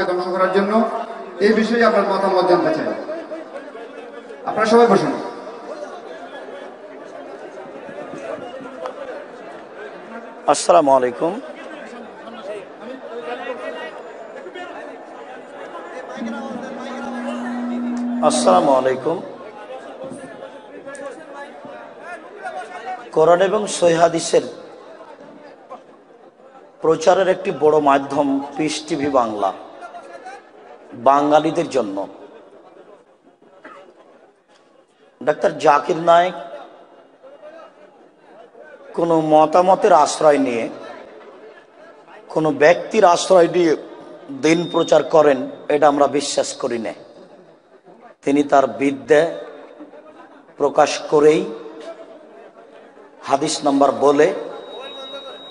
ধ্বংস করার জন্য এই বিষয়ে আপনার মতামত জানতে চাই। আপনারা সবাই বসুন। আসসালামু আলাইকুম। আসসালামু আলাইকুম। কোরআন এবং সহিহ হাদিসের প্রচারের একটি বড় মাধ্যম পিস টিভি বাংলা বাঙালিদের জন্য। ডাক্তার জাকির নায়েক কোনো মতামতের আশ্রয় নিয়ে, কোনো ব্যক্তির আশ্রয় দিয়ে দিন প্রচার করেন, এটা আমরা বিশ্বাস করি না। তিনি তার বিদ্যা প্রকাশ করেই হাদিস নাম্বার বলে,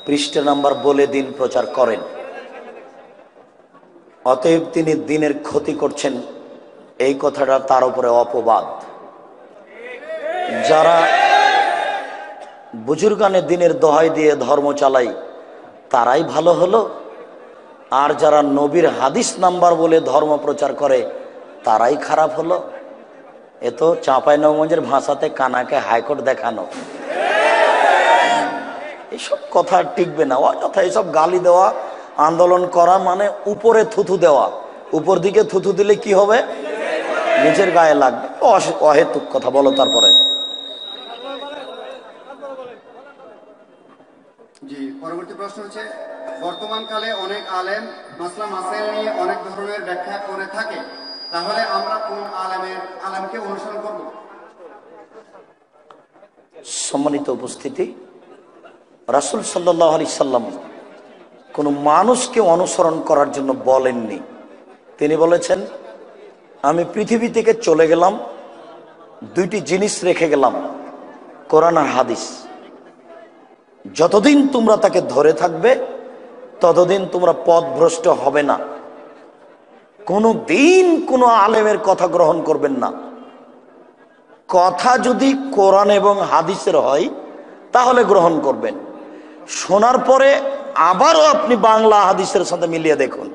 পৃষ্ঠা নাম্বার বলে দিন প্রচার করেন। অতএব তিনি দিনের ক্ষতি করছেন, এই কথাটা তার উপরে অপবাদ। যারা বুজুর্গানে দিনের দোহাই দিয়ে ধর্ম চালাই তারাই ভালো হলো, আর যারা নবীর হাদিস নাম্বার বলে ধর্ম প্রচার করে তারাই খারাপ হলো। এ তো চাঁপাইনবাবগঞ্জের ভাষাতে কানাকে হাইকোর্ট দেখানো। এসব কথা টিকবে না। অযথা এসব গালি দেওয়া, আন্দোলন করা মানে উপরে থুথু দেওয়া। উপর দিকে থুথু দিলে কি হবে? নিজের গায়ে লাগবে। অহেতুক কথা বলো। তারপরে জি, পরবর্তী প্রশ্ন হচ্ছে, বর্তমানকালে অনেক আলেম মাসলা মাসাইল নিয়ে অনেক ধরনের ব্যাখ্যা করে থাকে, তাহলে আমরা কোন আলেমকে অনুসরণ করব? সম্মানিত উপস্থিতি, রাসূল সাল্লাল্লাহু আলাইহি সাল্লাম কোনো মানুষকে অনুসরণ করার জন্য বলেননি। তিনি বলেছেন, আমি পৃথিবী থেকে চলে গেলাম, দুইটি জিনিস রেখে গেলাম, কোরআন আর হাদিস। যতদিন তোমরা তাকে ধরে থাকবে ততদিন তোমরা পথভ্রষ্ট হবে না। কোনো দিন কোনো আলেমের কথা গ্রহণ করবেন না। কথা যদি কোরআন এবং হাদিসের হয় তাহলে গ্রহণ করবেন। শোনার পরে আবারও আপনি বাংলা হাদিসের সাথে মিলিয়ে দেখুন,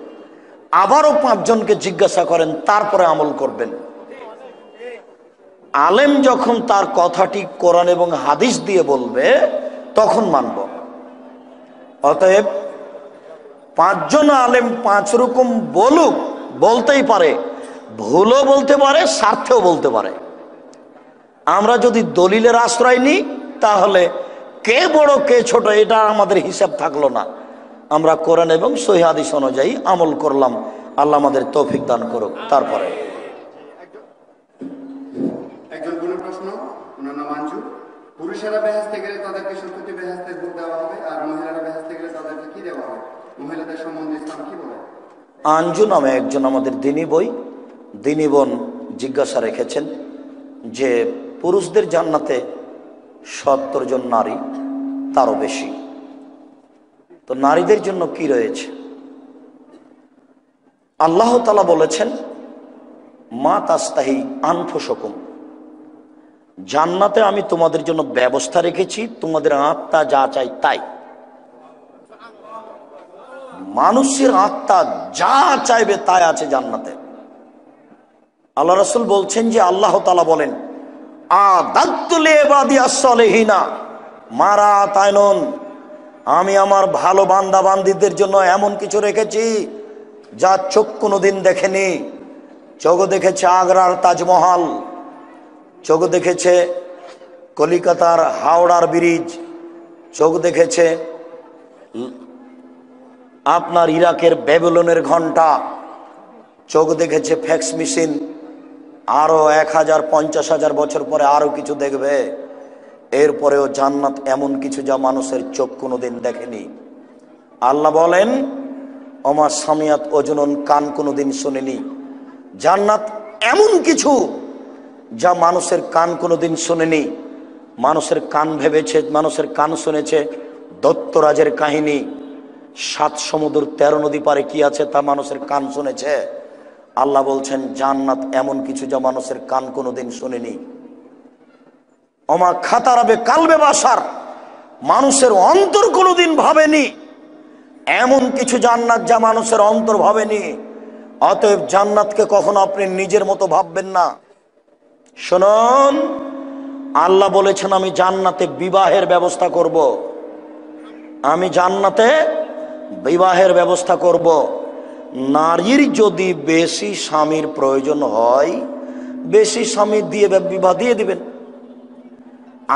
আবারও 5 জনকে জিজ্ঞাসা করেন, তারপরে আমল করবেন। আলেম যখন তার কথাটি কোরআন এবং হাদিস দিয়ে বলবে তখন মানব। অতএব 5 জন আলেম 5 রকম বলুক, বলতেই পারে, ভুলও বলতে পারে, স্বার্থেও বলতে পারে। আমরা যদি দলিলের আশ্রয় নিই তাহলে কে বড় কে ছোট এটা আমাদের হিসাব থাকলো না। আমরা কোরআন এবং সহিহ হাদিস অনুযায়ী আমল করলাম। আল্লাহ আমাদের তৌফিক দান করুক। তারপরে একজন গুণের প্রশ্ন, ওনার নাম আঞ্জু। পুরুষেরা বেহেশতে গেলে তাদেরকে 70টি বেহেশতের ভোগ দেওয়া হবে, আর মহিলারা বেহেশতে গেলে তাদেরকে কি দেওয়া হবে? মহিলাদের সম্বন্ধে ইসলাম কি বলে? আঞ্জু নামে একজন আমাদের দিনী বোন জিজ্ঞাসা রেখেছেন যে পুরুষদের জান্নাতে 70 জন নারী, তারও বেশি, তো নারীদের জন্য কি রয়েছে? আল্লাহ তাআলা বলেছেন, মা তাস্তাহি আনফুসকুম, জান্নাতে আমি তোমাদের জন্য ব্যবস্থা রেখেছি, তোমাদের আত্মা যা চাই তাই। মানুষের আত্মা যা চাইবে তাই আছে জান্নাতে। আল্লাহ রাসূল বলছেন যে আল্লাহ তাআলা বলেন, আদাত্তু লিইবাদিয়াস সালিহিনা মা রাআত আইনুন, আমি আমার ভালো বান্দা বান্দীদের জন্য এমন কিছু রেখেছি যা চোখ কোনোদিন দেখেনি। চোখ দেখেছে আগ্রার তাজমহল, চোখ দেখেছে কলিকাতার হাওড়ার ব্রিজ, চোখ দেখেছে আপনার ইরাকের ব্যাবিলনের ঘন্টা, চোখ দেখেছে ফ্যাক্স মেশিন, আরো 1000-50,000 বছর পরে আরো কিছু দেখবে। এরপরেও জান্নাত এমন কিছু যা মানুষের চোখ কোনোদিন দেখেনি। আল্লাহ বলেন, ওমা সামিয়াত ওজুনুন, কান কোনোদিন শোনেনি। জান্নাত এমন কিছু যা মানুষের কান কোনোদিন শোনেনি। মানুষের কান ভেবেছে, মানুষের কান শুনেছে দত্তরাজের কাহিনী, 7 সমুদ্র 13 নদী পারে কি আছে তা মানুষের কান শুনেছে। আল্লাহ বলছেন জান্নাত এমন কিছু যা মানুষের কান কোনোদিন শোনেনি। ওমা খাতারাবে কালবে বাসার, মানুষের অন্তর কোনোদিন ভাবেনি। এমন কিছু জান্নাত যা মানুষের অন্তর ভাবেনি। অতএব জান্নাতকে কখনো আপনি নিজের মতো ভাববেন না। শুনুন, আল্লাহ বলেছেন আমি জান্নাতে বিবাহের ব্যবস্থা করব। আমি জান্নাতে বিবাহের ব্যবস্থা করব। নারীর যদি বেশি স্বামীর প্রয়োজন হয়, বেশি স্বামী দিয়ে বিবাহ দিয়ে দিবেন।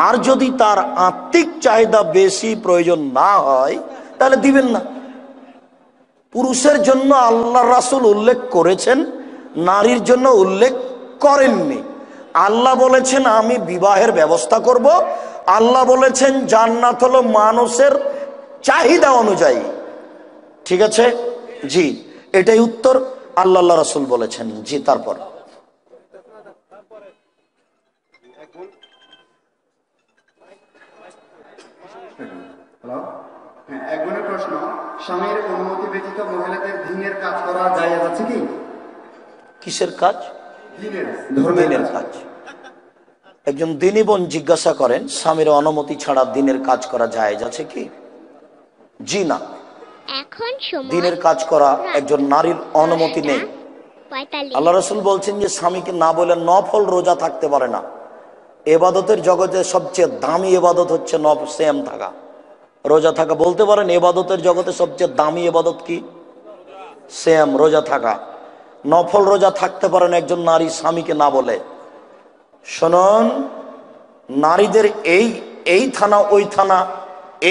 আর যদি তার আত্মিক চাহিদা বেশি প্রয়োজন না হয়, তাহলে দিবেন না। পুরুষের জন্য আল্লাহ রাসূল উল্লেখ করেছেন, নারীর জন্য উল্লেখ করেননি। আল্লাহ বলেছেন আমি বিবাহের ব্যবস্থা করব। আল্লাহ বলেছেন জান্নাত হলো মানুষের চাহিদা অনুযায়ী। ঠিক আছে? জি, এটাই উত্তর। আল্লাহ রাসূল বলেছেন। জি, তারপর হ্যালো, হ্যাঁ, এক বোনের প্রশ্ন, স্বামীর অনুমতি ব্যতীত মহিলাদের দিনের কাজ করা জায়েজ আছে কি? কিসের কাজ? দিনের, দিনের কাজ। একজন দিনী বোন জিজ্ঞাসা করেন স্বামীর অনুমতি ছাড়া দিনের কাজ করা জায়েজ আছে কি? জি না। দিনের কাজ করা একজন নারীর অনুমতি নেই। আল্লাহ রাসূল বলছেন যে স্বামীকে না বলে নফল রোজা থাকতে পারে না। ইবাদতের জগতে সবচেয়ে দামি ইবাদত হচ্ছে সিয়াম থাকা, রোজা থাকা। বলতে পারেন ইবাদতের জগতে সবচেয়ে দামি ইবাদত কি? সিয়াম, রোজা থাকা। নফল রোজা থাকতে পারেন একজন নারী স্বামীকে না বলে। শুনুন, নারীদের এই থানা ওই থানা,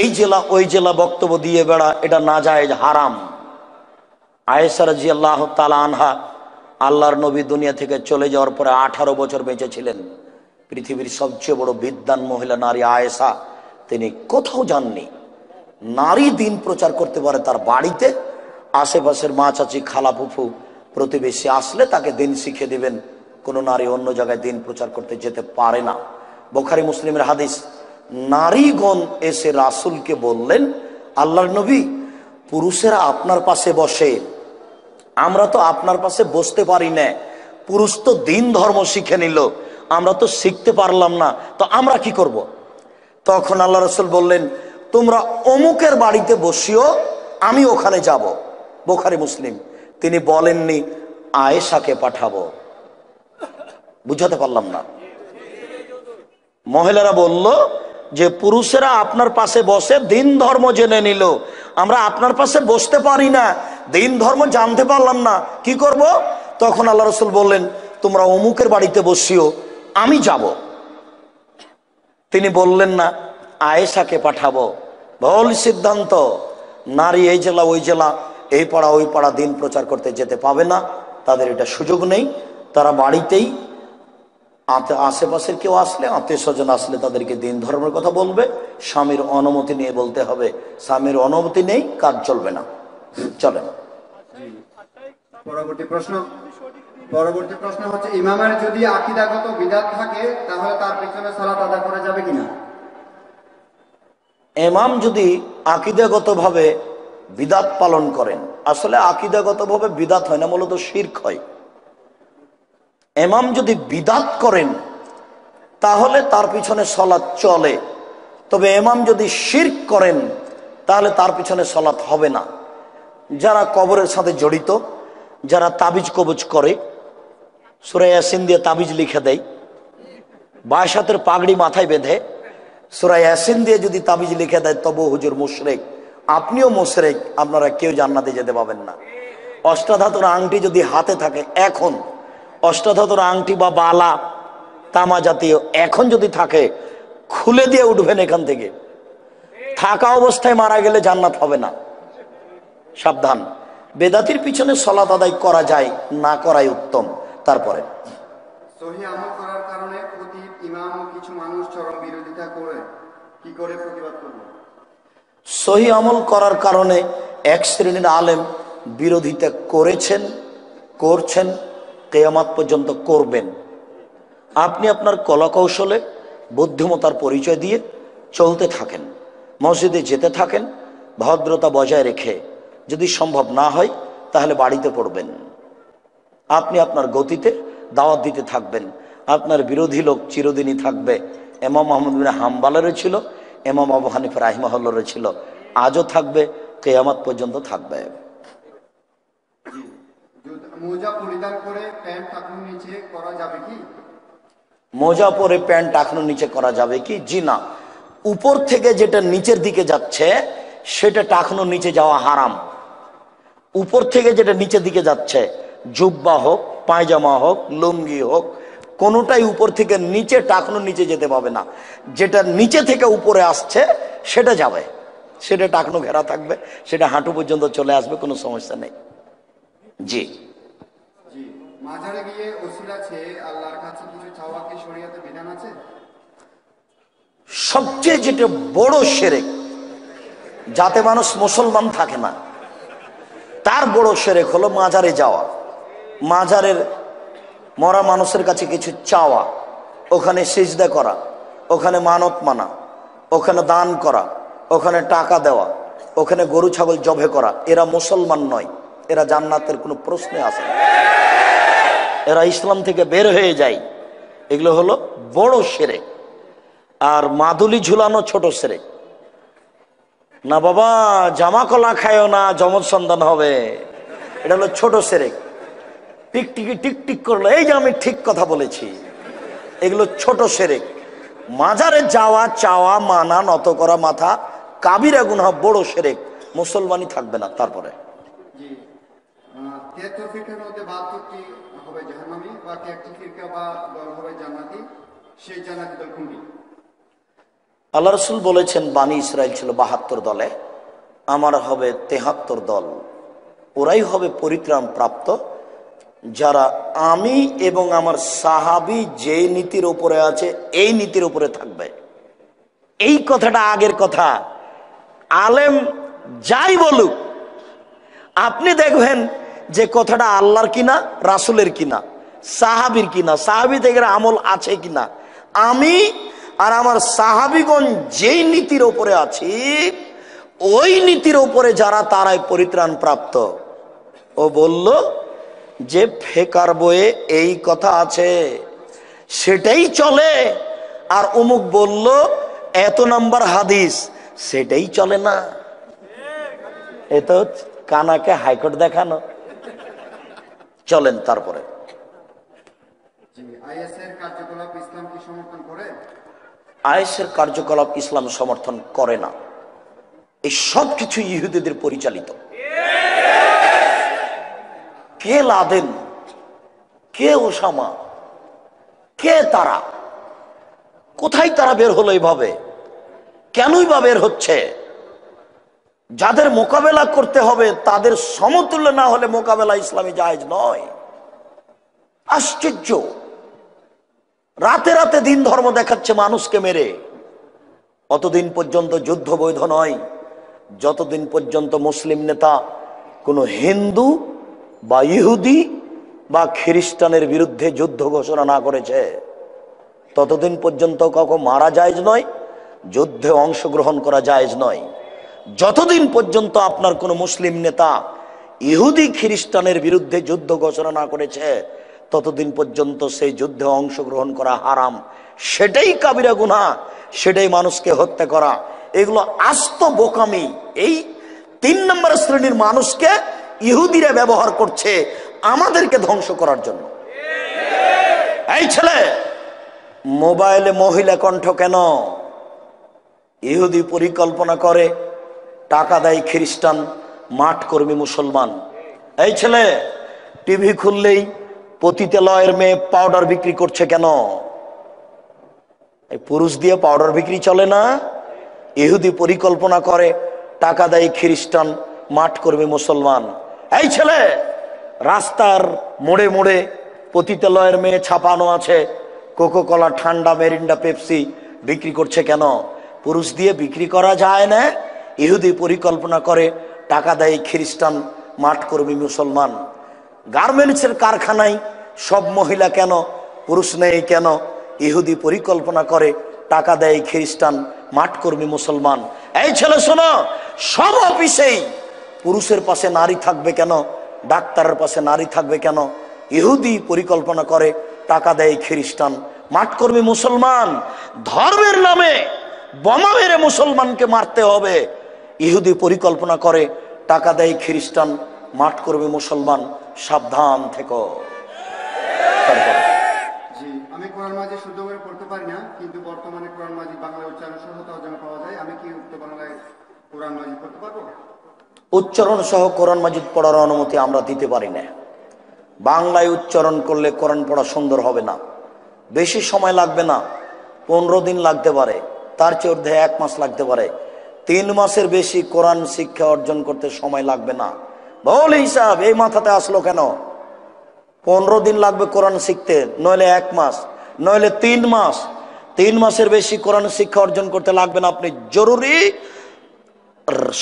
এই জেলা ওই জেলা বক্তব্য দিয়ে বেড়া, এটা নাজায়েজ, হারাম। আয়েশা রাদিয়াল্লাহু তাআলা আনহা আল্লাহর নবী দুনিয়া থেকে চলে যাওয়ার পরে 18 বছর বেঁচে ছিলেন। পৃথিবীর সবচেয়ে বড় বিদ্বান মহিলা নারী আয়েশা, তিনি কোথাও যাননি। নারী দিন প্রচার করতে পারে তার বাড়িতে, আশেপাশের মা চাচি খালা ফুফু প্রতিবেশী আসলে তাকে দিন শিখিয়ে দিবেন। কোন নারী অন্য জায়গায় দিন প্রচার করতে যেতে পারে না। বুখারী মুসলিমের হাদিস, নারীগণ এসে রাসূলকে বললেন আল্লাহর নবী, পুরুষেরা আপনার পাশে বসে, আমরা তো আপনার পাশে বসতে পারি না। পুরুষ তো দিন ধর্ম শিখে নিল, আমরা তো শিখতে পারলাম না, তো আমরা কি করব? তখন আল্লাহ রাসূল বললেন তোমরা অমুকের বাড়িতে বসিও, আমি ওখানে যাব। বুখারী মুসলিম। তিনি বলেননি আয়েশাকে পাঠাবো। বুঝাতে পারলাম না? মহিলারা বলল যে পুরুষেরা আপনার পাশে বসে দিন ধর্ম জেনে নিল, আমরা আপনার পাশে বসতে পারি না, দিন ধর্ম জানতে পারলাম না, কি করব? তখন আল্লাহ রাসূল বললেন তোমরা অমুকের বাড়িতে বসিও, আমি যাব। তিনি বললেন না আয়েশাকে পাঠাবো। ভুল সিদ্ধান্ত। নারী এই জেলা ওই জেলা, এই পাড়া ওই পাড়া দিন প্রচার করতে যেতে পাবে না, তাদের এটা সুযোগ নেই। তারা বাড়িতেই আশেপাশের কেউ আসলে, আত্মীয় স্বজন আসলে তাদেরকে দিন ধর্মের কথা বলবে। স্বামীর অনুমতি নিয়ে বলতে হবে। স্বামীর অনুমতি নেই, কাজ চলবে না। চলেন পরবর্তী প্রশ্ন হচ্ছে, ইমামের যদি আকীদাগত বিদআত থাকে তাহলে তার পিছনে সালাত আদায় করা যাবে কিনা? ইমাম যদি আকীদাগতভাবে বিদআত পালন করেন, আসলে আকীদাগতভাবে বিদআত হয় না, মূলত শিরক হয়। ইমাম যদি বিদআত করেন তাহলে তার পিছনে সালাত চলে, তবে ইমাম যদি শিরক করেন তাহলে তার পিছনে সালাত হবে না। যারা কবরের সাথে জড়িত, যারা তাবিজ কবজ করে, সূরা ইয়াসিন দিয়ে তাবিজ লিখে দেয়, বায়সাতের পাগড়ি মাথায় বেঁধে সূরা ইয়াসিন দিয়ে যদি তাবিজ লিখে দেয়, তবু হুজুর মুশরিক, আপনিও মুশরিক, আপনারা কেউ জান্নাতে যেতে পাবেন না। অষ্টাধাতুর আংটি যদি হাতে থাকে, এখন অষ্টাধাতুর আংটি বা বালা তামা জাতীয় এখন যদি থাকে, খুলে দিয়ে উঠবেন এখান থেকে। থাকা অবস্থায় মারা গেলে জান্নাত হবে না, সাবধান। বেদাতির পিছনে সালাত আদায় করা যায়, না করাই উত্তম। তারপরে সহিহ আমল করার কারণে খতিব, ইমাম ও কিছু মানুষ চরম বিরোধিতা করে, কি করে প্রতিবাদ করব? সহিহ আমল করার কারণে এক শ্রেণীর আলেম বিরোধিতা করেছেন, করছেন, কিয়ামত পর্যন্ত করবেন। আপনি আপনার কলাকৌশলে বুদ্ধিমত্তার পরিচয় দিয়ে চলতে থাকেন, মসজিদে যেতে থাকেন, ভদ্রতা বজায় রেখে। যদি সম্ভব না হয় তাহলে বাড়িতে পড়বেন। আপনি আপনার গতিতে দাওয়াত দিতে থাকবেন। আপনার বিরোধী লোক চিরদিনই থাকবে। ইমাম আহমদ বিন হাম্বলেরও ছিল, ইমাম আবু হানিফা রাহিমাহুল্লাহর ছিল, আজও থাকবে, কিয়ামত পর্যন্ত থাকবে। মোজা পরিধান করে প্যান্ট টাকনুর নিচে করা যাবে কি? মোজা পরে প্যান্ট টাকনুর নিচে করা যাবে কি? জি না। উপর থেকে যেটা নিচের দিকে যাচ্ছে সেটা টাকনুর নিচে যাওয়া হারাম। উপর থেকে যেটা নিচের দিকে যাচ্ছে, জুব্বা হোক, পায়জামা হোক, লুঙ্গি হোক, কোনোটাই উপর থেকে নিচে টাকনুর নিচে যেতে পাবে না। যেটা নিচে থেকে উপরে আসছে সেটা যাবে, সেটা টাকনু ঘেরা থাকবে, সেটা হাঁটু পর্যন্ত চলে আসবে, কোনো সমস্যা নেই। জি। জি, মাজারে গিয়ে ওসিলা চেয়ে আল্লাহর কাছে কিছু চাওয়া কি শরীয়তে বিধান আছে? সবচেয়ে যেটা বড় শিরক, যাতে মানুষ মুসলমান থাকে না, তার বড় শিরক হলো মাজারে যাওয়া, মাজারের মরা মানুষের কাছে কিছু চাওয়া, ওখানে সিজদা করা, ওখানে মানত মানা, ওখানে দান করা, ওখানে টাকা দেওয়া, ওখানে গরু ছাগল জবে করা। এরা মুসলমান নয়, এরা জান্নাতের কোনো প্রশ্নে আসে না, এরা ইসলাম থেকে বের হয়ে যায়। এগুলো হলো বড় শিরক। আর মাদুলি ঝুলানো ছোট শিরক। না বাবা, জামা কলা খায়ও না, যমজ সন্তান হবে, এটা হলো ছোট শিরক। টিকটিকি টিকটিক করলো, এই যে আমি ঠিক কথা বলেছি, এগুলো ছোট শিরক। মাজারে যাওয়া, চাওয়া, মানা, নত করা, মাথা, কাবিরা গুনাহ, বড় শিরক, মুসলমানই থাকবে না। তারপরে জি, 73 ফিরকার মধ্যে 72টি হবে জাহান্নামী, বাকি একটি ফিরকা বা দল হবে জান্নাতি। সেই জান্নাতি দল কোনটি? আল্লাহ রসুল বলেছেন, বানি ইসরাইল ছিল 72 দলে, আমার হবে 73 দল। ওরাই হবে পরিত্রাণ প্রাপ্ত, যারা আমি এবং আমার সাহাবী যে নীতির উপরে আছে এই নীতির উপরে থাকবে। এই কথাটা আগের কথা। আলেম যাই বলুক, আপনি দেখবেন যে কথাটা আল্লাহর কিনা, রাসূলের কিনা, সাহাবীর কিনা, সাহাবী থেকে আমল আছে কিনা। আমি আর আমার সাহাবীগণ যেই নীতির উপরে আছি, ওই নীতির উপরে যারা, তারাই পরিত্রাণ প্রাপ্ত। ও বলল যে ফেকার বইয়ে এই কথা আছে, সেটাই চলে, আর অমুক বলল এত নাম্বার হাদিস, সেটাই চলে না। এ তো কানাকে হাইকোর্ট দেখানো। চলেন তারপরে। আইএসের কার্যকলাপ ইসলাম কি সমর্থন করে? আইএসের কার্যকলাপ ইসলাম সমর্থন করে না। এই সব কিছু ইহুদিদের পরিচালিত। কে লাদেন, কে ওসামা, কে তারা, কোথায় তারা বের হলো এইভাবে, কেনই বা বের হচ্ছে? যাদের মোকাবেলা করতে হবে তাদের সমতুল্য না হলে মোকাবেলা ইসলামী জায়েজ নয়। আশ্চর্য, রাতে রাতে দিন ধর্ম দেখাচ্ছে মানুষকে মেরে। অতদিন পর্যন্ত যুদ্ধ বৈধ নয় যতদিন পর্যন্ত মুসলিম নেতা কোনো হিন্দু বা ইহুদি বা খ্রিস্টানের বিরুদ্ধে যুদ্ধ ঘোষণা না করেছে, ততদিন পর্যন্ত কাউকে মারা জায়েজ নয়, যুদ্ধে অংশগ্রহণ করা জায়েজ নয়। যতদিন পর্যন্ত আপনার কোনো মুসলিম নেতা ইহুদি খ্রিস্টানের বিরুদ্ধে যুদ্ধ ঘোষণা না করেছে, ততদিন পর্যন্ত সেই যুদ্ধে অংশগ্রহণ করা হারাম। সেটাই কাবিরা গুনাহ, সেটাই মানুষকে হত্যা করা। এগুলো আস্ত বোকামি। এই 3 নম্বর শ্রেণীর মানুষকে ইহুদিরা ব্যবহার করছে আমাদেরকে ধ্বংস করার জন্য। এই ছেলে, মোবাইলে মহিলা কণ্ঠ কেন? ইহুদি পরিকল্পনা করে, টাকা দেয় খ্রিস্টান, মাঠ কর্মী মুসলমান। এই ছেলে, টিভি খুললেই পতিতালয়ের মেয়ে পাউডার বিক্রি করছে কেন? এই পুরুষ দিয়ে পাউডার বিক্রি চলে না। ইহুদি পরিকল্পনা করে, টাকা দেয় খ্রিস্টান, মাঠ কর্মী মুসলমান। এই ছেলে, রাস্তার মোড়ে মোড়ে পতিতালয়ের মেয়ে ছাপানো আছে, কোকোকলা, ঠান্ডা, মেরিন্ডা, পেপসি বিক্রি করছে কেন? পুরুষ দিয়ে বিক্রি করা যায় না। ইহুদি পরিকল্পনা করে, টাকা দেয় খ্রিস্টান, মাঠ কর্মী মুসলমান। গার্মেন্টসের কারখানায় সব মহিলা কেন, পুরুষ নেই কেন? ইহুদি পরিকল্পনা করে, টাকা দেয় খ্রিস্টান, মাঠ কর্মী মুসলমান। এই ছেলে শোনো, সব অফিসেই পুরুষের পাশে নারী থাকবে কেন, ডাক্তারের পাশে নারী থাকবে কেন? ইহুদি পরিকল্পনা করে, টাকা দেয় খ্রিস্টান, মাঠ কর্মী মুসলমান। ধর্মের নামে বোমা মেরে মুসলমানকে মারতে হবে, ইহুদি পরিকল্পনা করে, টাকা দেয় খ্রিস্টান, মাঠ করবে মুসলমান, সাবধান থেকো। তারপর জি, আমি কোরআন মাজিদ শুদ্ধ করে পড়তে পারি না, কিন্তু বর্তমানে কোরআন মাজিদ বাংলা উচ্চারণ সহ তর্জমা পাওয়া যায়। আমি কি উক্ত বাংলায় কোরআন মাজিদ পড়তে পারবো? উচ্চারণ সহ কোরআন মাজিদ পড়ার অনুমতি আমরা দিতে পারি না। বাংলায় উচ্চারণ করলে কোরআন পড়া সুন্দর হবে না। বেশি সময় লাগবে না, 15 দিন লাগতে পারে, তার চেয়ে অর্ধে 1 মাস লাগতে পারে। 3 মাসের বেশি কোরআন শিক্ষা অর্জন করতে সময় লাগবে না। বল হিসাব এই মাথাতে আসলো কেন? 15 দিন লাগবে কোরআন শিখতে, নইলে 1 মাস, নইলে 3 মাস। 3 মাসের বেশি কোরআন শিক্ষা অর্জন করতে লাগবে না। আপনি জরুরি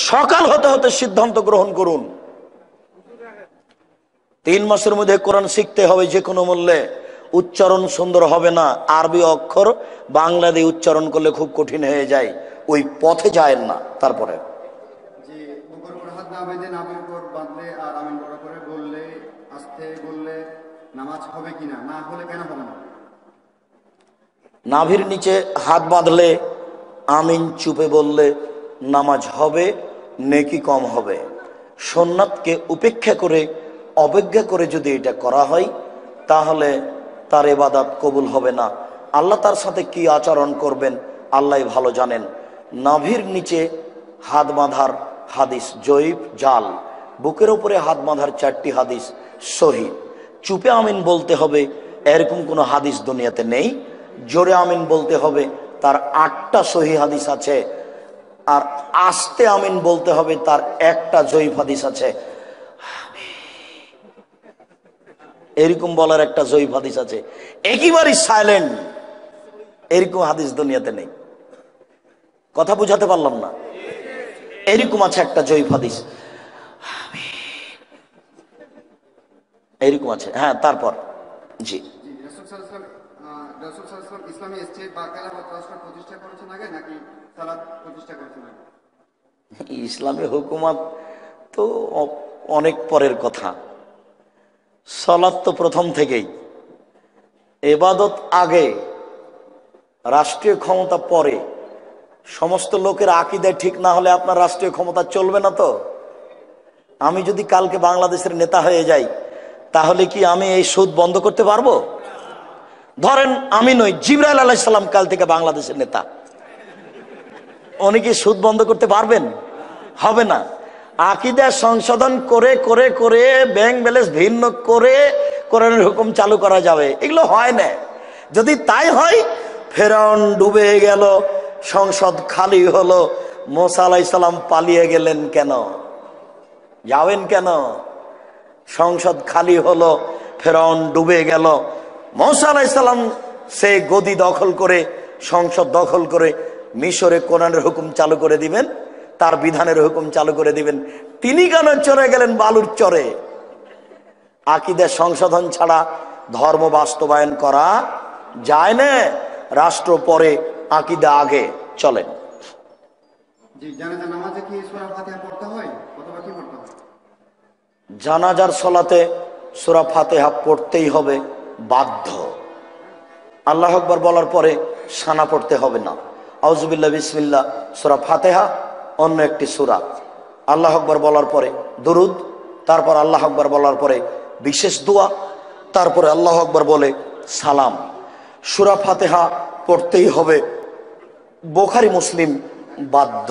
সকাল হতে হতে সিদ্ধান্ত গ্রহণ করুন, 3 মাসের মধ্যে কোরআন শিখতে হবে যে কোনো মূল্যে। উচ্চারণ সুন্দর হবে না, আরবি অক্ষর বাংলা দিয়ে উচ্চারণ করলে খুব কঠিন হয়ে যায়, ওই পথে যায় না। তারপরে যে বুকের উপর হাত না বেঁধে নাভির উপর বাঁধলে আর আমিন বড় করে বললে, আস্তে বললে নামাজ হবে কিনা, না হলে কেন হবে না? নাভির নিচে হাত বাঁধলে আমিন চুপে বললে নামাজ হবে, নেকি কম হবে। সুন্নাতকে উপেক্ষা করে অবজ্ঞা করে যদি এটা করা হয় তাহলে তার ইবাদত কবুল হবে না। আল্লাহ তার সাথে কি আচরণ করবেন আল্লাহ ভালো জানেন। নাভির নিচে হাত বাঁধার হাদিস জয়ীফ জাল, বুকের উপরে হাত বাঁধার 4টি হাদিস সহি। চুপে আমিন বলতে হবে এরকম কোনো হাদিস দুনিয়াতে নেই। জোরে আমিন বলতে হবে তার 8টা সহি হাদিস আছে। আর আস্তে আমিন বলতে হবে তার 1টা জয়ীফ হাদিস আছে। এরকম বলার একটা জয়ীফ হাদিস আছে। একেবারেই সাইলেন্ট, এরকম হাদিস দুনিয়াতে নেই। কথা বুঝাতে পারলাম না? এরকম আছে একটা জয়ীফ হাদিস, এরকম আছে। হ্যাঁ, তারপর জি, রাসূল সাল্লাল্লাহু আলাইহি ওয়াসাল্লাম ইসলামী স্টেট বা খেলাফত রাষ্ট্র প্রতিষ্ঠা করেছেন আগে নাকি সালাত প্রতিষ্ঠা করেছেন আগে? ইসলামী হুকুমত তো অনেক পরের কথা। সালাত তো প্রথম থেকেই, ইবাদত আগে, রাষ্ট্রীয় ক্ষমতা পরে। সমস্ত লোকের আকীদা ঠিক না হলে আপনার রাষ্ট্রীয় ক্ষমতা চলবে না। তো আমি যদি কালকে বাংলাদেশের নেতা হয়ে যাই তাহলে কি আমি এই সুদ বন্ধ করতে পারবো? ধরেন আমি নই, জিবরাইল আলাইহিস সালাম কাল থেকে বাংলাদেশের নেতা, উনি কি সুদ বন্ধ করতে পারবেন? হবে না। আকীদা সংশোধন করে করে করে ব্যাংক ব্যালেন্স ভিন্ন করে কোরআনের হুকুম চালু করা যাবে, এগুলো হয় না। যদি তাই হয়, ফেরাউন ডুবে গেল, সংসদ খালি হলো, মুসা আলাইহিস সালাম পালিয়ে গেলেন কেন? যাবেন কেন? সংসদ খালি হলো, ফেরাউন ডুবে গেল, মুসা আলাইহিস সালাম সে গদি দখল করে, সংসদ দখল করে মিশরে কোরআনের হুকুম চালু করে দিবেন, তার বিধানের হুকুম চালু করে দিবেন। তিনি কেন চড়ে গেলেন বালুর চরে? আকীদা সংশোধন ছাড়া ধর্ম বাস্তবায়ন করা যায় না। রাষ্ট্র পরে, আকীদা আগে। চলেন। জি, জানাজা নামাজে কি সূরা ফাতিহা পড়তে হয় অথবা কি পড়তে হয়? জানাজার সলাতে সূরা ফাতিহা পড়তেই হবে, বাধ্য। আল্লাহু আকবার বলার পরে সানা পড়তে হবে না। আউযুবিল্লাহ বিসমিল্লাহ সূরা ফাতিহা অন্য একটি সূরা। আল্লাহু আকবার বলার পরে দুরুদ, তারপর আল্লাহু আকবার বলার পরে বিশেষ দোয়া, তারপরে আল্লাহু আকবার বলে সালাম। সূরা ফাতিহা পড়তেই হবে, বুখারী মুসলিম বাধ্য।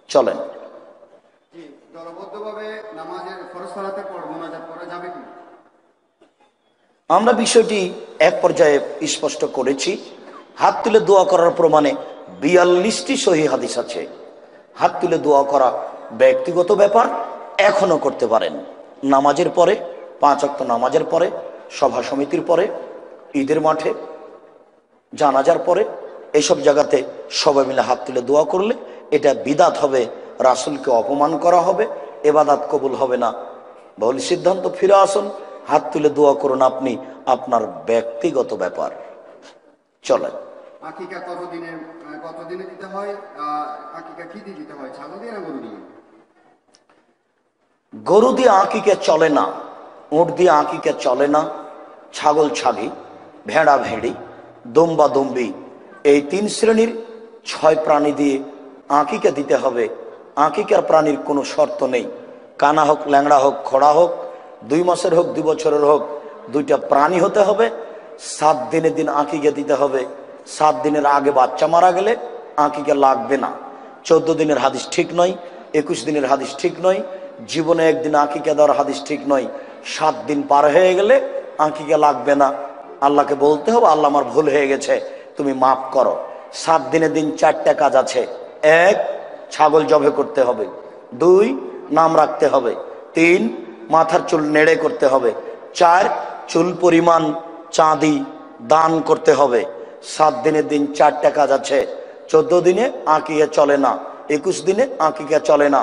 চলেন। জি, দলবদ্ধভাবে নামাজের ফরজ সালাতের পর মুনাজাত করা যাবে কি? আমরা বিষয়টি এক পর্যায়ে স্পষ্ট করেছি। হাত তুলে দোয়া করার প্রমাণে 42টি সহিহ হাদিস আছে। হাত তুলে দোয়া করা ব্যক্তিগত ব্যাপার, এখনো করতে পারেন। নামাজের পরে, 5 ওয়াক্ত নামাজের পরে, সভা সমিতির পরে, ঈদের মাঠে, জানাজার পরে, এইসব জায়গাতে সবাই মিলে হাত তুলে দোয়া করলে এটা বিদাত হবে, রাসূলকে অপমান করা হবে, ইবাদত কবুল হবে না। বহুল সিদ্ধান্ত ফিরে আসুন, হাত তুলে দোয়া করুন আপনি, আপনার ব্যক্তিগত ব্যাপার। চলেন। আকিকা কতদিনে দিতে হয়? আকিকা কি দিয়ে দিতে হয়, ছাগল দিয়ে না গরু দিয়ে? গরু দিয়ে আকিকা চলে না, উট দিয়ে আকিকা চলে না, ছাগল ছাগি, ভেড়া ভেড়ি, দুম্বা দুম্বি, এই 3 শ্রেণীর 6 প্রাণী দিয়ে আকিকা দিতে হবে। আকিকার প্রাণীর কোনো শর্ত নেই, কানা হোক, ল্যাংড়া হোক, খোড়া হোক, 2 মাসের হোক, 2 বছরের হোক, 2টা প্রাণী হতে হবে। 7 দিনের দিন আকিকা দিতে হবে। 7 দিনের আগে বাচ্চা মারা গেলে আকিকা লাগবে না। 14 দিনের হাদিস ঠিক নয়, 21 দিনের হাদিস ঠিক নয়, জীবনে একদিন আকিকা দেওয়ার হাদিস ঠিক নয়। 7 দিন পার হয়ে গেলে আকিকা লাগবে না। আল্লাহকে বলতে হবে, আল্লাহ আমার ভুল হয়ে গেছে, তুমি মাফ করো। 7 দিনের দিন 4টা কাজ আছে। 1, ছাগল জবে করতে হবে। 2, নাম রাখতে হবে। 3, মাথার চুল নেড়ে করতে হবে। 4, চুল পরিমাণ চাঁদি দান করতে হবে। 7 দিনের দিন 4টা কাজ আছে। 14 দিনে আকিকা চলে না, 21 দিনে আকিকা চলে না,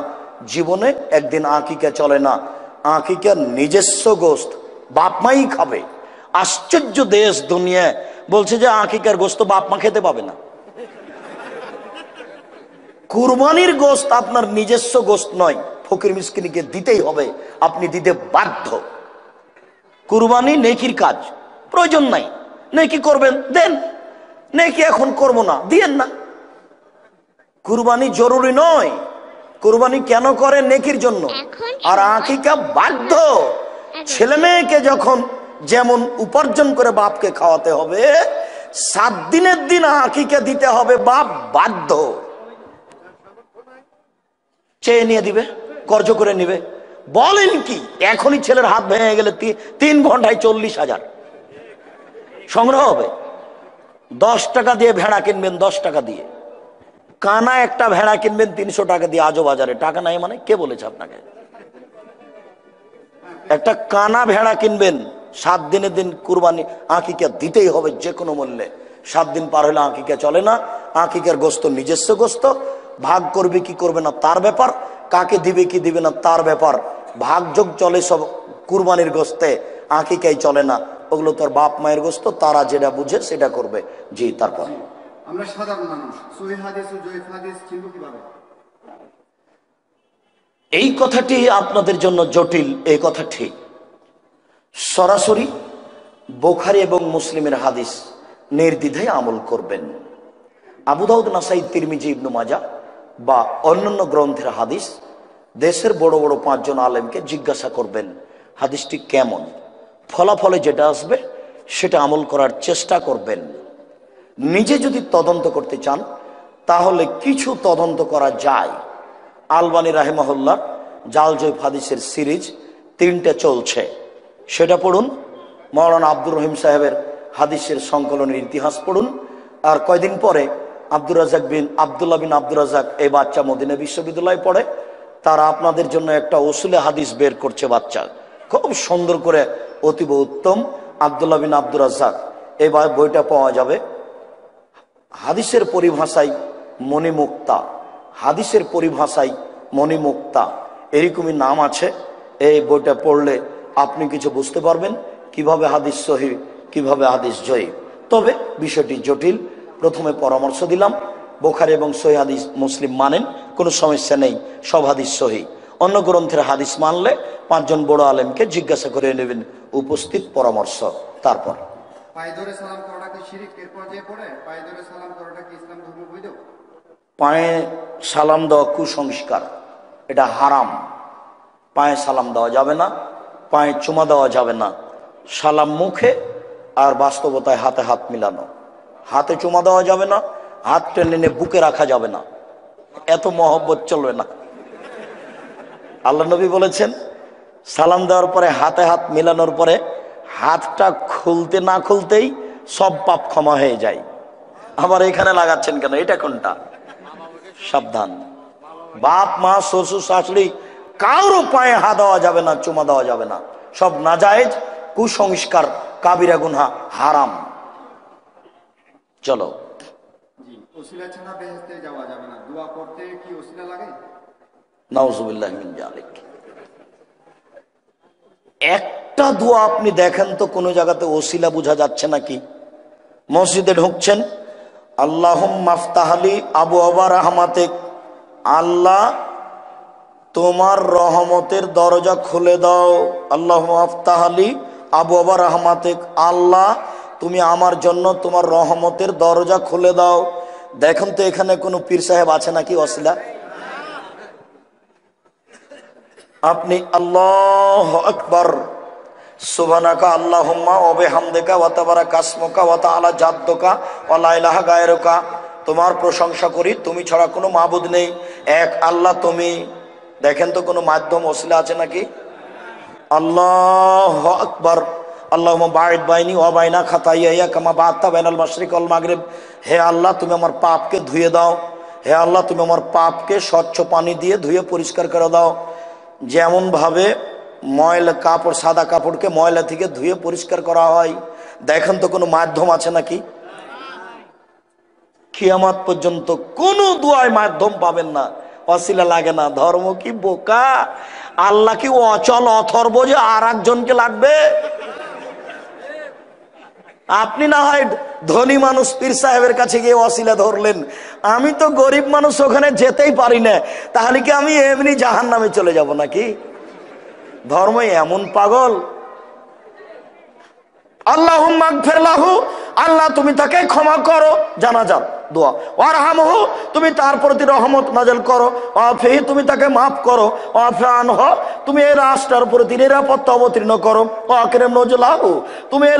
জীবনে একদিন আকিকা চলে না। আকিকার নিজস্ব গোস্ত বাপ মাই খাবে। আশ্চর্য দেশ দুনিয়া বলছে যে আকিকার গোস্ত বাপ মা খেতে পাবে না। কুরবানির গোস্ত আপনার নিজস্ব গোস্ত নয়, ফকির মিসকিনকে দিতেই হবে, আপনি দিতে বাধ্য। কুরবানি নেকির কাজ, প্রয়োজন নাই। নেকি করবেন দেন, নেকি এখন করব না, দিয়েন না। কুরবানি জরুরি নয়। কুরবানি কেন করে? নেকির জন্য। আর আকিকা বাধ্য। ছেলে মেয়েকে যখন যেমন উপার্জন করে বাপকে খাওয়াতে হবে, 7 দিনের দিন আকিকা দিতে হবে, বাপ বাধ্য। চেয়ে নিয়ে দিবে, কর্জ করে নিবে। বলেন কি, এখনই ছেলের হাত ভেঙে গেলে 3 ঘন্টায় 40,000 সংগ্রহ হবে। 10 টাকা দিয়ে ভেড়া কিনবেন, 10 টাকা দিয়ে। কানা একটা ভেড়া কিনবেন 300 টাকা দিয়ে। আজও বাজারে টাকা নাই মানে কে বলেছে আপনাকে? একটা কানা ভেড়া কিনবেন। 7 দিনের দিন কুরবানি, আকিকা দিতেই হবে যে কোনো মূল্যে। 7 দিন পার হলে আকিকা চলে না। আকিকার গোস্ত নিজস্ব গোস্ত। ভাগ করবে কি করবে না তার ব্যাপার, কাকে দিবে কি দিবে না তার ব্যাপার। ভাগযোগ চলে সব কুরবানির গোস্তে, আকিকাই চলে না। ওগুলো তোর বাপ মায়ের গোস্ত, তারা যেটা বুঝে সেটা করবে। জি, তারপর আমরা সাধারণ মানুষ সহিহ হাদিস ও জয়ীফ হাদিস চিনব কিভাবে? এই কথাটি আপনাদের জন্য জটিল, এই কথা ঠিক। সরাসরি বুখারী এবং মুসলিমের হাদিস নির্দ্বিধায় আমল করবেন। আবু দাউদ, নাসাই, তিরমিজি, ইবনে মাজাহ বা অন্যান্য গ্রন্থের হাদিস দেশের বড় বড় 5 জন আলেমকে জিজ্ঞাসা করবেন হাদিসটি কেমন। ফলাফলে যেটা আসবে সেটা আমল করার চেষ্টা করবেন। নিজে যদি তদন্ত করতে চান তাহলে কিছু তদন্ত করা যায়। আলবানী রাহিমাহুল্লাহ জাল জয়ীফ হাদিসের সিরিজ 3টে চলছে, সেটা পড়ুন। মাওলানা আব্দুর রহিম সাহেবের হাদিসের সংকলনের ইতিহাস পড়ুন। আর কয়দিন পরে আব্দুল্লাহ বিন আব্দুর রাজাক, এই বাচ্চা মদিনা বিশ্ববিদ্যালয়ে পড়ে, তারা আপনাদের জন্য একটা উসুলে হাদিস বের করছে। বাচ্চা খুব সুন্দর করে, অতীব উত্তম। আব্দুল্লাহ বিন আব্দুর রাজাক, এই বইটা পাওয়া যাবে। হাদিসের পরিভাষায় মণিমুক্তা, হাদিসের পরিভাষায় মণিমুক্তা, এরকমই নাম আছে। এই বইটা পড়লে আপনি কিছু বুঝতে পারবেন, কিভাবে হাদিস সহিহ, কিভাবে হাদিস জয়ীফ। তবে বিষয়টি জটিল। প্রথমে পরামর্শ দিলাম, বুখারী এবং সহিহ হাদিস মুসলিম মানেন, কোনো সমস্যা নেই, সব হাদিস সহিহ। অন্য গ্রন্থের হাদিস মানলে 5 জন বড় আলেমকে জিজ্ঞাসা করে নেবেন, উপস্থিত পরামর্শ। তারপর পায়ে ধরে সালাম করাটা কি শিরক এর পর্যায়ে পড়ে? পায়ে ধরে সালাম করাটা কি ইসলাম ধর্ম বৈধ? পায়ে সালাম দেওয়া কুসংস্কার, এটা হারাম। পায়ে সালাম দেওয়া যাবে না, পায়ে চুমা দেওয়া যাবে না। সালাম মুখে আর বাস্তবতায় হাতে হাত মিলানো। হাতে চুমা দেওয়া যাবে না, হাত টেনে নিয়ে বুকে রাখা যাবে না, এত মহব্বত চলবে না। আল্লাহ নবী বলেছেন, সালাম দেওয়ার পরে হাতে হাত মিলানোর পরে হাতটা খুলতে না খুলতেই সব পাপ ক্ষমা হয়ে যায়। আবার এখানে লাগাচ্ছেন কেন? এটা কোনটা? সাবধান। বাপ মা শ্বশুর শাশুড়ি কারো পায়ে হাত দেওয়া যাবে না, চুমা দেওয়া যাবে না, সব নাজায়েজ, কুসংস্কার, কাবিরা গুনাহ, হারাম। চলো। জি, ওসিলা ছাড়া বেহেশতে যাওয়া যাবে না। দোয়া করতে কি ওসিলা লাগে? নাউজুবিল্লাহ মিন যালিক। একটা দোয়া আপনি দেখেন তো কোন জায়গাতে ওসিলা বোঝা যাচ্ছে নাকি? মসজিদে ঢুকছেন, আল্লাহুম্মা আফতাহলি আবওয়াবা রাহমাতিক, আল্লাহ তোমার রহমতের দরজা খুলে দাও। আল্লাহুম্মা আফতাহলি আবওয়াবা রাহমাতিক, আল্লাহ তুমি আমার জন্য তোমার রহমতের দরজা খুলে দাও। দেখেন তো এখানে কোনো পীর সাহেব আছে নাকি ওসিলা? আপনি আল্লাহু আকবার, সুবহানাকা আল্লাহুম্মা ওয়া বিহামদিকা ওয়া তাবারাকা ইসমুকা ওয়া তাআলা জাদ্দুকা ওয়া লা ইলাহা গায়রুকা, তোমার প্রশংসা করি, তুমি ছাড়া কোনো মাবুদ নেই, এক আল্লাহ তুমি। দেখেন তো কোনো মাধ্যম ওসিলা আছে নাকি? আল্লাহু আকবার, আল্লাহুম্মা বাঈদ বাইনি ওয়া বাইনা খাতায়ায়া কামা বা'আদতা বাইনাল মাশরিক ওয়াল মাগরিব। হে আল্লাহ, তুমি আমার পাপকে ধুয়ে দাও। হে আল্লাহ, তুমি আমার পাপকে স্বচ্ছ পানি দিয়ে ধুয়ে পরিষ্কার করে দাও। যেমন ভাবে ময়লা কাপড়, সাদা কাপড়কে ময়লা থেকে ধুয়ে পরিষ্কার করা হয়। দেখেন তো কোনো মাধ্যম আছে নাকি? কিয়ামত পর্যন্ত কোনো দুয়ায় মাধ্যম পাবেন না, ওয়াসিলা লাগে না। ধর্ম কি বোকা? আল্লাহ কি অচল অথর্ব যে আর একজনকে লাগবে? আপনি না হয় ধনী মানুষ পীর সাহেবের কাছে গিয়ে ওয়াসিলা ধরলেন, আমি তো গরিব মানুষ, ওখানে যেতেই পারি না, তাহলে কি আমি এমনি জাহান্নামে চলে যাব নাকি? ধর্ম এমন পাগল। আল্লাহুম্মা গফির লাহু, আল্লাহ তুমি তাকে ক্ষমা করো, জানাজার দোয়া। ওয়ারহামহু, তুমি তার প্রতি রহমত নাযিল করো। ওয়াফি, তুমি তাকে মাফ করো। ওয়াফি আনহু, তুমি এই লাশটার প্রতি নিরাপত্তা অবতীর্ণ করো। ওয়াকরিম নুজুলাহু, তুমি এই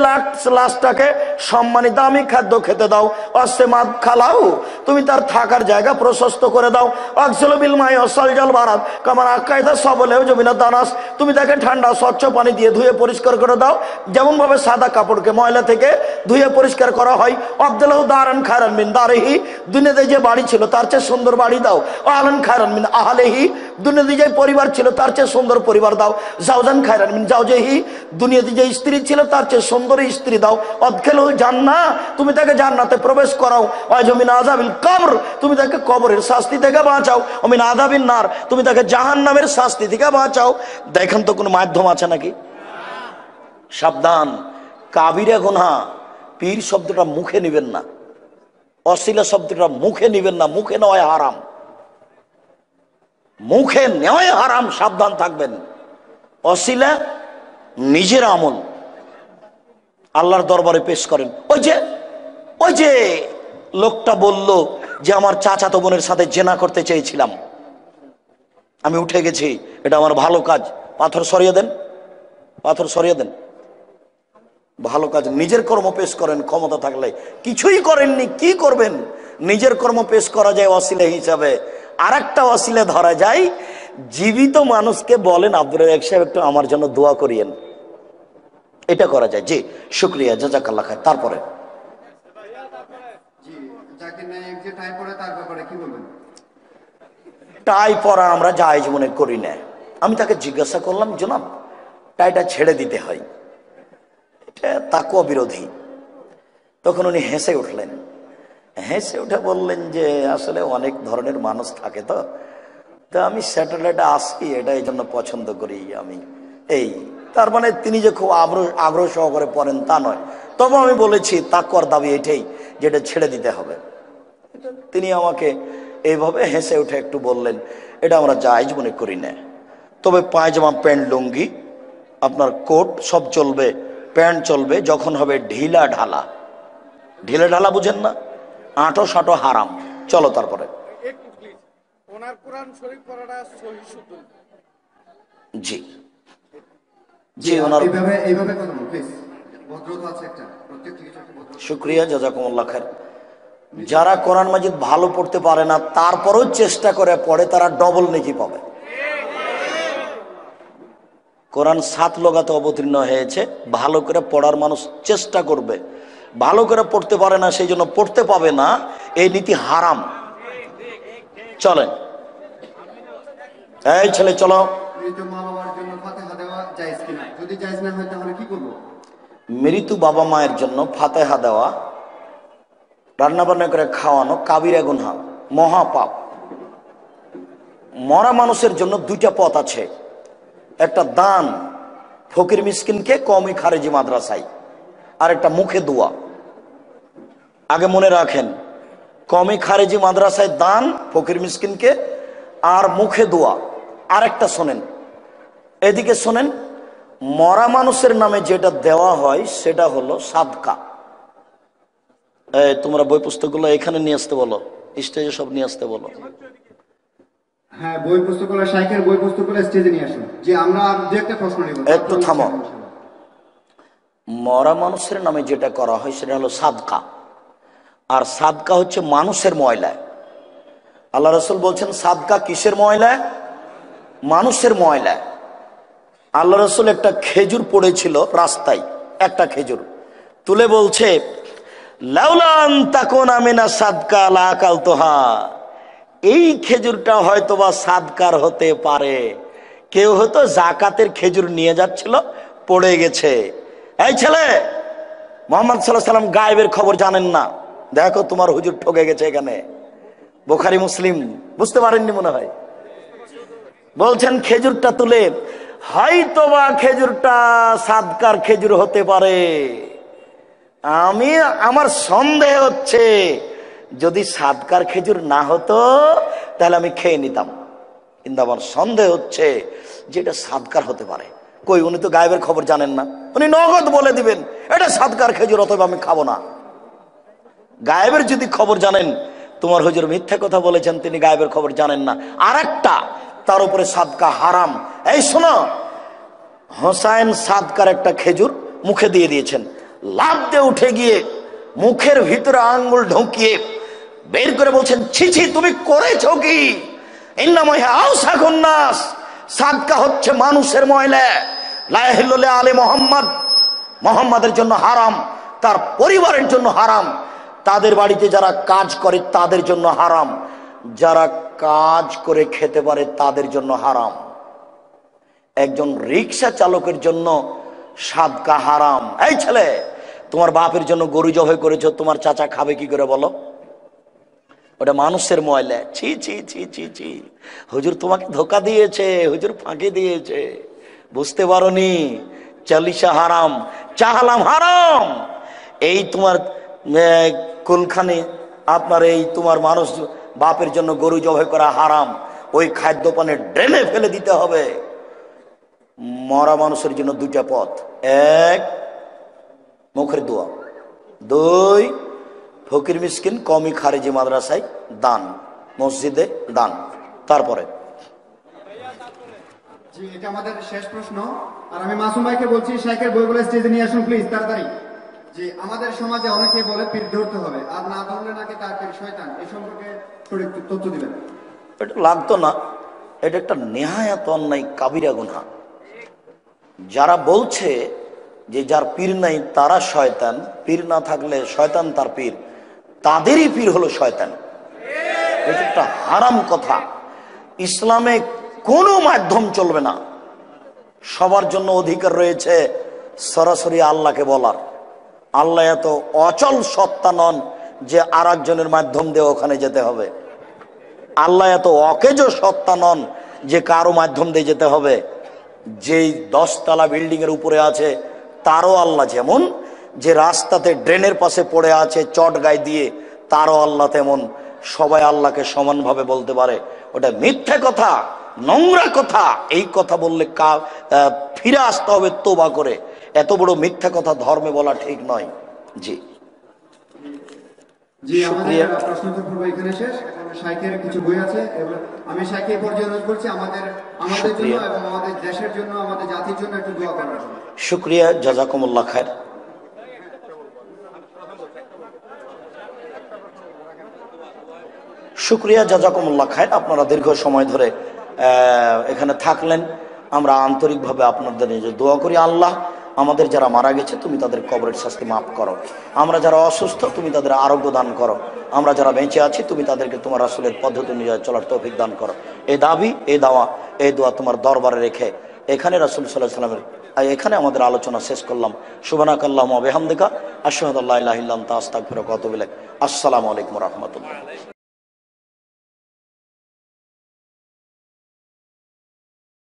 লাশটাকে সম্মানিত দামি খাদ্য খেতে দাও। ওয়াসমাদ খালাহু, তুমি তার থাকার জায়গা প্রশস্ত করে দাও। ওয়াকসিলু বিল মাই ওয়াসালজাল বারাদ কামা আকাইদা সাবলেও জমিনা দানাস, তুমি তাকে ঠান্ডা স্বচ্ছ পানি দিয়ে ধুয়ে পরিষ্কার করে দাও, যেমন ভাবে সাদা কাপড়কে ময়লা থেকে ধুয়ে পরিষ্কার করা হয়। আব্দুল্লাহ দারান খায়রান মিন দারিহি, দুনিয়াতে যে বাড়ি ছিল তার চেয়ে সুন্দর বাড়ি দাও। আহলান খায়রান মিন আহলিহি, দুনিয়াতে যে পরিবার ছিল তার চেয়ে সুন্দর পরিবার দাও। জাওজান খায়রান মিন জাওজিহি, দুনিয়াতে যে স্ত্রী ছিল তার চেয়ে সুন্দর স্ত্রী দাও। আদখিলুল জান্নাহ, তুমি তাকে জান্নাতে প্রবেশ করাও। ওয়াজমিন আযাবিল কবর, তুমি তাকে কবরের শাস্তি থেকে বাঁচাও। ওমিন আযাবিন নার, তুমি তাকে জাহান্নামের শাস্তি থেকে বাঁচাও। দেখেন তো কোনো মাধ্যম আছে নাকি? সাবধান, কাবিরা গুনাহ, পীর শব্দটা মুখে নিবেন না, অশিলা শব্দটা মুখে নিবেন না, মুখে নেওয়াই হারাম, মুখে নেওয়াই হারাম, সাবধান থাকবেন। অশিলা নিজের আমল আল্লাহর দরবারে পেশ করেন। ওই যে লোকটা বলল যে আমার চাচাতো বোনের সাথে জেনা করতে চেয়েছিলাম, আমি উঠে গেছি, এটা আমার ভালো কাজ, পাথর সরিয়ে দেন, পাথর সরিয়ে দেন। ভালো কাজ, নিজের কর্ম পেশ করেন, ক্ষমতা থাকলে। কিছুই করেননি, কি করবেন? নিজের কর্ম পেশ করা যায় ওয়াসিলা হিসাবে। আর একটা ওয়াসিলা ধরা যায়, জীবিত মানুষকে বলেন আব্দুর রাজ্জাক সাহেব একটু আমার জন্য দোয়া করিয়েন, এটা করা যায়। জি, শুকরিয়া, জাযাকাল্লাহ খায়র। তারপরে জি, জাকির নায়েক যে টাই পরে তার ব্যাপারে কি বলবেন? টাই পরা আমরা জায়েজ মনে করি না। আমি তাকে জিজ্ঞাসা করলাম, জনাব টাইটা ছেড়ে দিতে হয়, এটা তাকওয়া বিরোধী। তখন উনি হেসে উঠলেন, হেসে উঠে বললেন যে আসলে অনেক ধরনের মানুষ থাকে, তো আমি স্যাটেলাইটে আসি, এটা এই জন্য পছন্দ করি আমি। এই তার মানে তিনি যে খুব আগ্রহ সহকারে পড়েন তা নয়। তবে আমি বলেছি তাকওয়ার দাবি এটাই, যেটা ছেড়ে দিতে হবে। তিনি আমাকে এইভাবে হেসে উঠে একটু বললেন, এটা আমরা জায়েজ মনে করি না। তবে পায়জামা, প্যান্ট, লুঙ্গি, আপনার কোট সব চলবে, প্যান্ট চলবে যখন হবে ঢিলা ঢালা। ঢিলা ঢালা বুঝেন না? আঁটো সাঁটো হারাম। চলো তারপরে। জি জি, ওনার এইভাবে কথা বলুন প্লিজ, ভদ্রতা আছে একটা, প্রত্যেকটি কিছু একটা ভদ্রতা। শুকরিয়া, জাযাকুমুল্লাহ খায়র। যারা কোরআন মাজিদ ভালো পড়তে পারে না তারপরেও চেষ্টা করে পড়ে, তারা ডবল নেকি পাবে। কোরআন 7 লোগাতে অবতীর্ণ হয়েছে, ভালো করে পড়ার মানুষ চেষ্টা করবে, ভালো করে পড়তে পারে না সেই জন্য পড়তে পাবে না, এই নীতি হারাম। চলেন, এই ছেলে চলো। মৃত মা বাবার জন্য ফাতিহা দেওয়া জায়েজ কিনা? যদি জায়েজ না হয় তাহলে কি করব? মৃত্যু বাবা মায়ের জন্য ফাতিহা দেওয়া, রান্না বান্না করে খাওয়ানো কাবিরা গুনাহ, মহাপাপ। মরা মানুষের জন্য 2টা পথ আছে, একটা দান ফকির মিসকিনকে কওমি খারেজি মাদ্রাসায়, আর একটা মুখে দোয়া। আগে মনে রাখেন, কওমি খারেজি মাদ্রাসায় দান ফকির মিসকিনকে, আর মুখে দোয়া। আরেকটা শোনেন, এদিকে শোনেন, মরা মানুষের নামে যেটা দেওয়া হয় সেটা হলো সাদকা। তোমরা বই পুস্তকগুলো এখানে নিয়ে আসতে বলো, স্টেজে সব নিয়ে আসতে বলো। হ্যাঁ, বই পুস্তকগুলো, শাইখের বই পুস্তকগুলো স্টেজে নিয়ে আসুন। যে আমরা আর দু একটা প্রশ্ন নিব। একটু থামো। মরা মানুষের নামে যেটা করা হয় সেটা হলো সাদকা, আর সাদকা হচ্ছে মানুষের ময়লা। আল্লাহ রসুল বলছেন সাদকা কিসের ময়লা? মানুষের ময়লা। আল্লাহ রসুল একটা খেজুর পড়েছিল রাস্তায়, একটা খেজুর তুলে বলছে লাউলান তাকুনা মিনা সাদকা লা আকালতুহা, এই খেজুরটা হয়তোবা সাদকার হতে পারে। কেউ হয়তো জাকাতের খেজুর নিয়ে যাচ্ছিল, পড়ে গেছে। এই ছেলে, মোহাম্মদ সাল্লাল্লাহু আলাইহি সাল্লাম গায়েবের খবর জানেন না, দেখো তোমার হুজুর ঠকে গেছে এখানে। বুখারী মুসলিম, বুঝতে পারেননি মনে হয়। বলছেন খেজুরটা তুলে, হয়তোবা খেজুরটা সাদকার খেজুর হতে পারে। আমার সন্দেহ হচ্ছে যদি সাদকার খেজুর না হতো তাহলে আমি খেয়ে নিতাম, কিন্তু আমার সন্দেহ হচ্ছে যে এটা সাদকার হতে পারে। কই, উনি তো গায়েবের খবর জানেন না, উনি নগদ বলে দিবেন এটা সাদকার খেজুর, অথবা আমি খাবো না। গায়েবের যদি খবর জানেন, তোমার হুজুর মিথ্যা কথা বলেছেন, তিনি গায়েবের খবর জানেন না। আর একটা, তার উপরে সাদকা হারাম। এই শোনো, হোসাইন সাদকার একটা খেজুর মুখে দিয়ে দিয়েছেন, লাফ দিয়ে উঠে গিয়ে মুখের ভিতরে আঙ্গুল ঢুকিয়ে বের করে বলছেন, ছি ছি, তুমি করেছো কি? সাদকা হচ্ছে মানুষের ময়লা, লা ইয়াহিল্লু আলি মুহাম্মদ, মুহাম্মাদের জন্য হারাম, তার পরিবারের জন্য হারাম, তাদের বাড়িতে যারা কাজ করে তাদের জন্য হারাম, যারা কাজ করে খেতে পারে তাদের জন্য হারাম। একজন রিক্সা চালকের জন্য সাদকা হারাম। এই ছেলে, তোমার বাপের জন্য গরু জবাই করেছো, তোমার চাচা খাবে কি করে বলো? ওটা মানুষের ময়লা। ছি ছি ছি ছি ছি, হুজুর তোমাকে ধোকা দিয়েছে, হুজুর ফাঁকি দিয়েছে, বুঝতে পারোনি? চালিশা হারাম, চাহালাম হারাম। এই তোমার কুলখানি, আপনার এই তোমার মানুষ বাপের জন্য গরু জবাই করা হারাম। ওই খাদ্য পানে ড্রেনে ফেলে দিতে হবে। মরা মানুষের জন্য দুইটা পথ, এক মুখের দোয়া, দুই ফকির মিসকিন কওমি খারেজি মাদ্রাসায় দান, মসজিদে দান। তারপরে জি, এটা আমাদের শেষ প্রশ্ন। আর আমি মাসুম ভাইকে বলছি, শাইখের বইগুলো স্টেজে নিয়ে আসুন প্লিজ, তাড়াতাড়ি। যে আমাদের সমাজে অনেকে বলে পীর ধরতে হবে, আর না ধরলে নাকি তার পীর শয়তান। এই সম্পর্কে সঠিক তথ্য দিবেন। এটা লাগতো না, এটা একটা নেহায়াত অন্যায় কাবিরা গুনাহ। যারা বলছে যে যার পীর নাই তারা শয়তান, পীর না থাকলে শয়তান তার পীর, তাদেরই পীর হলো শয়তান, এটা একটা হারাম কথা। ইসলামে কোনো মাধ্যম চলবে না। সবার জন্য অধিকার রয়েছে সরাসরি আল্লাহকে বলার। আল্লাহ এত অচল সত্তা নন যে আর একজনের মাধ্যম দিয়ে ওখানে যেতে হবে। আল্লাহ এত অকেজো সত্তা নন যে কারো মাধ্যম দিয়ে যেতে হবে। যেই 10 তলা বিল্ডিং এর উপরে আছে তারও আল্লাহ যেমন, যে রাস্তাতে ড্রেনের পাশে পড়ে আছে চট গায়ে দিয়ে তারও আল্লাহ তেমন। সবাই আল্লাহকে সমানভাবে বলতে পারে, ওটা মিথ্যা কথা, নোংরা কথা। এই কথা বললে ফিরে আসতে হবে তোবা করে। এত বড় মিথ্যা কথা ধর্মে বলা ঠিক নয়। জি জি, আমাদের প্রশ্নোত্তর পর্ব এখানে শেষ। এখন শাইখের কিছু বই আছে, আমি শাইখকে পর্যায়ে অনুরোধ করছি আমাদের জন্য এবং আমাদের দেশের জন্য, আমাদের জাতির জন্য একটু দোয়া করার জন্য। শুকরিয়া, জাযাকুমুল্লাহ খায়ের। শুকরিয়া, জাযাকুমুল্লাহ খায়ের। আপনারা দীর্ঘ সময় ধরে এখানে থাকলেন, আমরা আন্তরিকভাবে আপনাদের নিয়ে দোয়া করি। আল্লাহ আমাদের যারা মারা গেছে তুমি তাদের কবরের শাস্তি মাফ করো। আমরা যারা অসুস্থ তুমি তাদের আরোগ্য দান করো। আমরা যারা বেঁচে আছি তুমি তাদেরকে তোমার রাসূলের পদ্ধতি অনুযায়ী চলার তৌফিক দান করো। এই দাবি, এই দাওয়া, এই দোয়া তোমার দরবারে রেখে এখানে রাসূল সাল্লাল্লাহু আলাইহি ওয়াসাল্লামের এখানে আমাদের আলোচনা শেষ করলাম। সুবহানাকাল্লাহুম্মা ওয়া বিহামদিকা আশহাদু আল্লা ইলাহা ইল্লা আনতা আস্তাগফিরুকা ওয়া আতুবু ইলাইক। আসসালামু আলাইকুম ওয়া রাহমাতুল্লাহ।